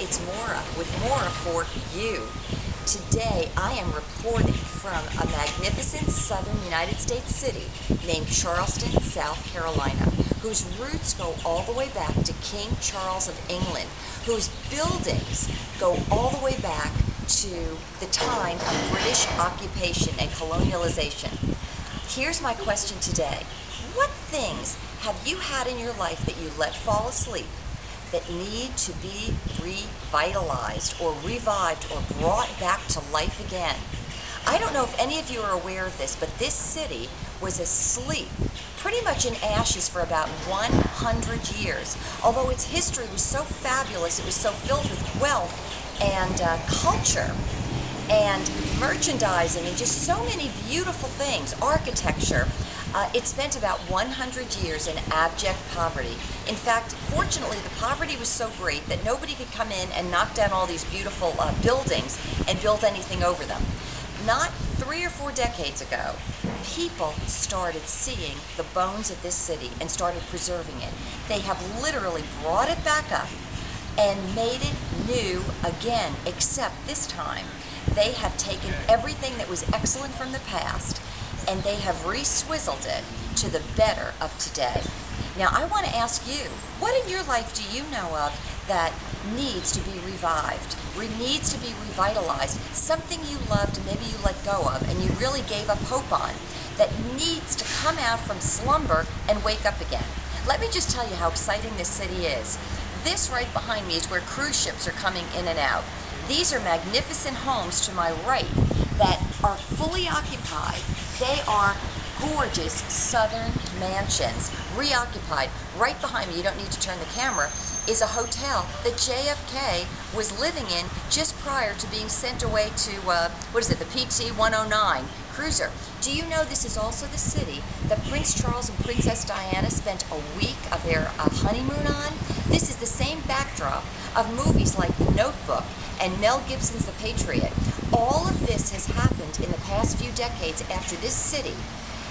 It's Maura with Maura for You. Today I am reporting from a magnificent southern United States city named Charleston, South Carolina, whose roots go all the way back to King Charles of England, whose buildings go all the way back to the time of British occupation and colonialization. Here's my question today. What things have you had in your life that you let fall asleep that need to be revitalized or revived or brought back to life again? I don't know if any of you are aware of this, but this city was asleep, pretty much in ashes for about 100 years. Although its history was so fabulous, it was so filled with wealth and culture and merchandising and just so many beautiful things, architecture. It spent about 100 years in abject poverty. In fact, fortunately, the poverty was so great that nobody could come in and knock down all these beautiful buildings and build anything over them. Not 3 or 4 decades ago, people started seeing the bones of this city and started preserving it. They have literally brought it back up and made it new again, except this time they have taken everything that was excellent from the past and they have re-swizzled it to the better of today. Now I want to ask you, what in your life do you know of that needs to be revived, needs to be revitalized, something you loved and maybe you let go of and you really gave up hope on, that needs to come out from slumber and wake up again? Let me just tell you how exciting this city is. This right behind me is where cruise ships are coming in and out. These are magnificent homes to my right that are fully occupied. They are gorgeous southern mansions, reoccupied. Right behind me, you don't need to turn the camera, is a hotel that JFK was living in just prior to being sent away to, the PT-109 cruiser. Do you know this is also the city that Prince Charles and Princess Diana spent a week of their honeymoon on? This is the same backdrop of movies like The Notebook and Mel Gibson's The Patriot. All of this has happened in the past few decades after this city,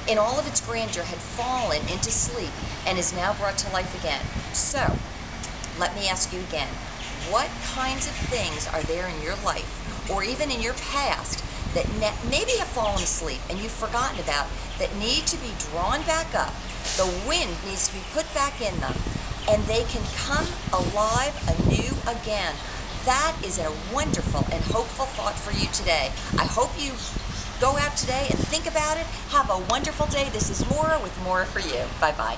in all of its grandeur, had fallen into sleep and is now brought to life again. So, let me ask you again, what kinds of things are there in your life, or even in your past, that maybe have fallen asleep and you've forgotten about, that need to be drawn back up? The wind needs to be put back in them, and they can come alive anew again. That is a wonderful and hopeful thought for you today. I hope you go out today and think about it. Have a wonderful day. This is Maura with Maura for You. Bye-bye.